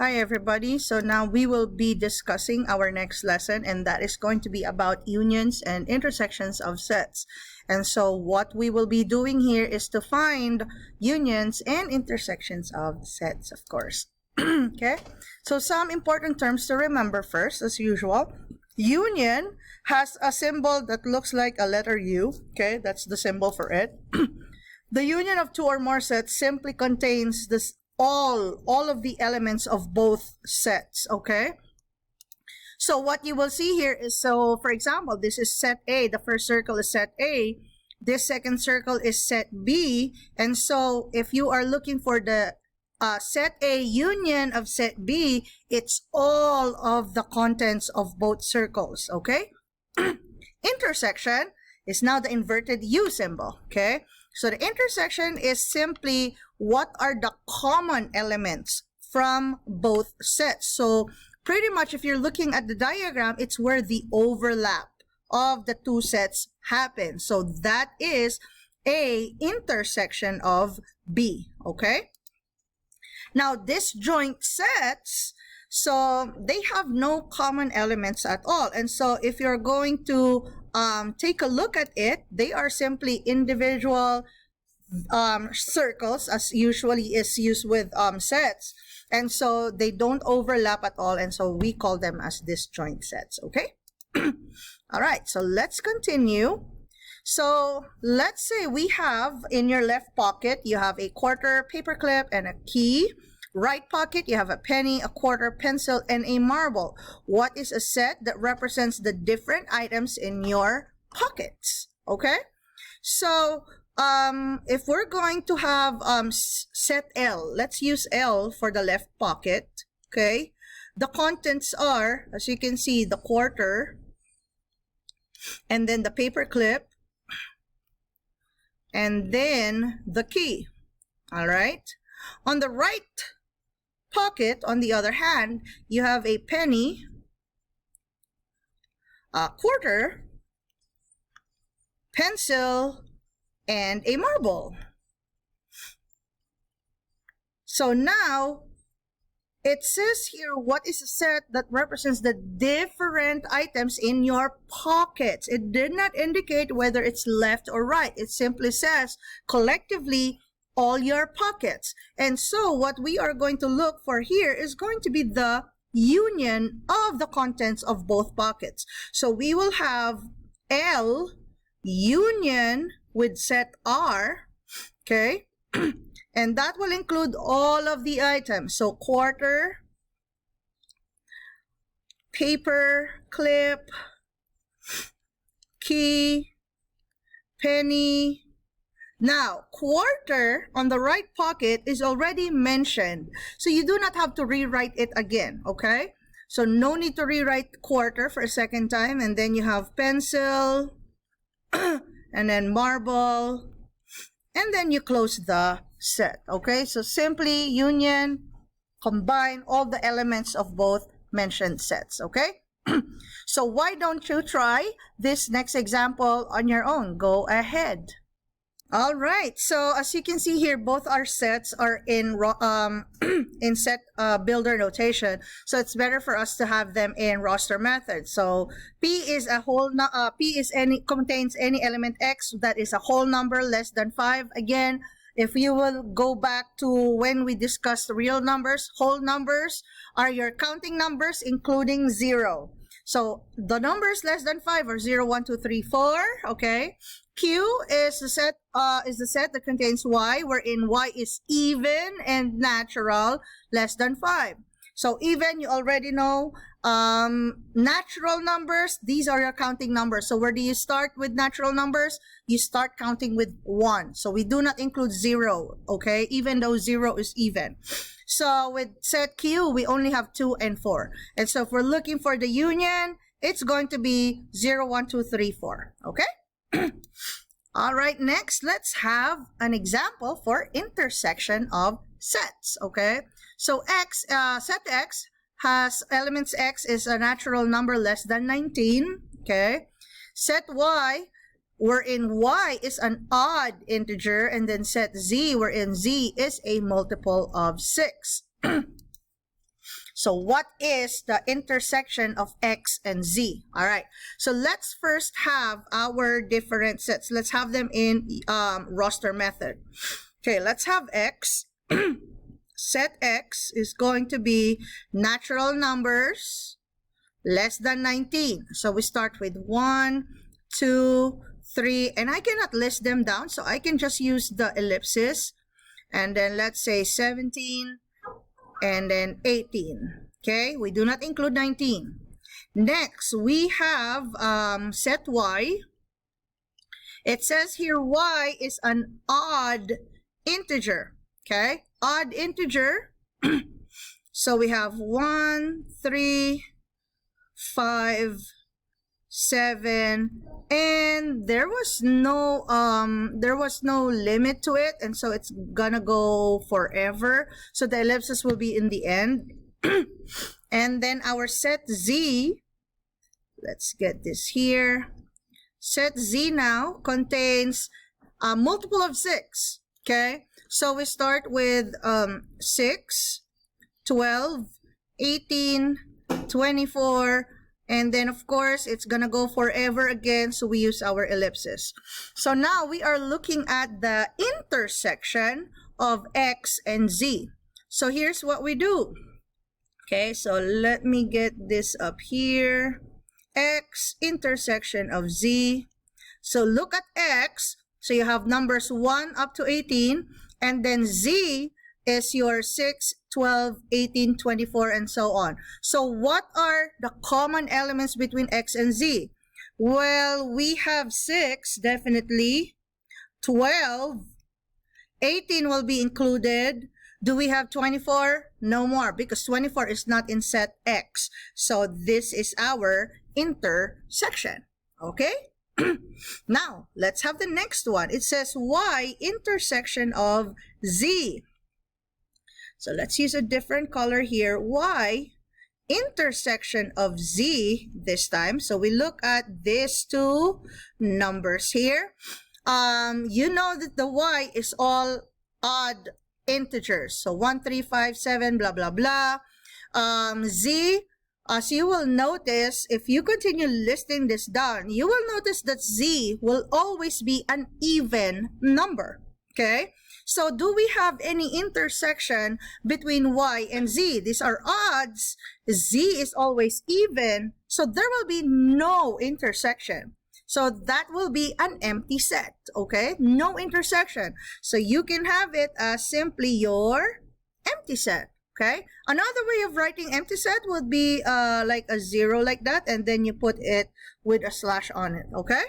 Hi everybody, so now we will be discussing our next lesson, and that is going to be about unions and intersections of sets. And so what we will be doing here is to find unions and intersections of sets, of course. Okay, so some important terms to remember first, as usual. Union has a symbol that looks like a letter U. Okay, that's the symbol for it. The union of two or more sets simply contains this all of the elements of both sets. Okay, so what you will see here is, so for example, this is set A. The first circle is set A. This second circle is set B. And so if you are looking for the set A union of set B, it's all of the contents of both circles. Okay, intersection is now the inverted U symbol. Okay, so the intersection is simply what are the common elements from both sets. So pretty much if you're looking at the diagram, it's where the overlap of the two sets happens. So that is A intersection of B. Okay, now disjoint sets, so they have no common elements at all. And so if you're going to take a look at it, they are simply individual circles, as usually is used with sets. And so they don't overlap at all. And so we call them as disjoint sets. Okay. All right. So let's continue. So let's say we have in your left pocket, you have a quarter, paperclip, and a key. Right pocket, you have a penny, a quarter, pencil, and a marble. What is a set that represents the different items in your pockets? Okay, so if we're going to have set L, let's use L for the left pocket. Okay, the contents are, as you can see, the quarter, and then the paperclip, and then the key. All right, on the right pocket, on the other hand, you have a penny, a quarter, pencil, and a marble. So now it says here, what is a set that represents the different items in your pockets? It did not indicate whether it's left or right. It simply says collectively all your pockets. And so what we are going to look for here is going to be the union of the contents of both pockets. So we will have L union with set R. Okay, and that will include all of the items. So quarter, paper clip, key, penny. Now, quarter on the right pocket is already mentioned, so you do not have to rewrite it again. Okay, so no need to rewrite quarter for a second time. And then you have pencil, and then marble, and then you close the set. Okay, so simply union, combine all the elements of both mentioned sets. Okay, so why don't you try this next example on your own? Go ahead. All right, so as you can see here, both our sets are in in set builder notation. So it's better for us to have them in roster method. So P is a whole contains any element X that is a whole number less than 5. Again, if you will go back to when we discussed real numbers, whole numbers are your counting numbers including 0. So the numbers less than 5 are 0, 1, 2, 3, 4. Okay. Q is the set that contains Y, wherein Y is even and natural less than 5. So even, you already know, natural numbers, these are your counting numbers. So where do you start with natural numbers? You start counting with 1. So we do not include 0, okay, even though 0 is even. So with set Q, we only have 2 and 4. And so if we're looking for the union, it's going to be 0, 1, 2, 3, 4, okay? All right, next, let's have an example for intersection of sets. Okay, so X, set X has elements X is a natural number less than 19. Okay, set Y, wherein Y is an odd integer, and then set Z, wherein Z is a multiple of 6. So what is the intersection of X and Z? All right. So let's first have our different sets. Let's have them in roster method. Okay, let's have X. Set X is going to be natural numbers less than 19. So we start with 1, 2, 3, and I cannot list them down, so I can just use the ellipsis. And then let's say 17, and then 18. Okay, we do not include 19. Next, we have set Y. It says here Y is an odd integer. Okay, odd integer. So we have 1, 3, 5, 7, and there was no limit to it, and so it's gonna go forever. So the ellipsis will be in the end. And then our set Z, let's get this here. Set Z now contains a multiple of 6. Okay, so we start with 6, 12, 18, 24, and then of course it's gonna go forever again, so we use our ellipsis. So now we are looking at the intersection of X and Z. So here's what we do. Okay, so let me get this up here. X intersection of Z. So look at X. So you have numbers 1 up to 18, and then Z is your 6, 12, 18, 24, and so on. So what are the common elements between X and Z? Well, we have 6, definitely. 12, 18 will be included. Do we have 24? No more, because 24 is not in set X. So this is our intersection. Okay? Now, let's have the next one. It says Y intersection of Z. So let's use a different color here. Y intersection of Z this time. So we look at these two numbers here. You know that the Y is all odd integers. So 1, 3, 5, 7, blah, blah, blah. Z, as you will notice, if you continue listing this down, you will notice that Z will always be an even number. Okay? So do we have any intersection between Y and Z? These are odds. Z is always even. So there will be no intersection. So that will be an empty set. Okay? No intersection. So you can have it as simply your empty set. Okay? Another way of writing empty set would be like a 0 like that, and then you put it with a slash on it. Okay?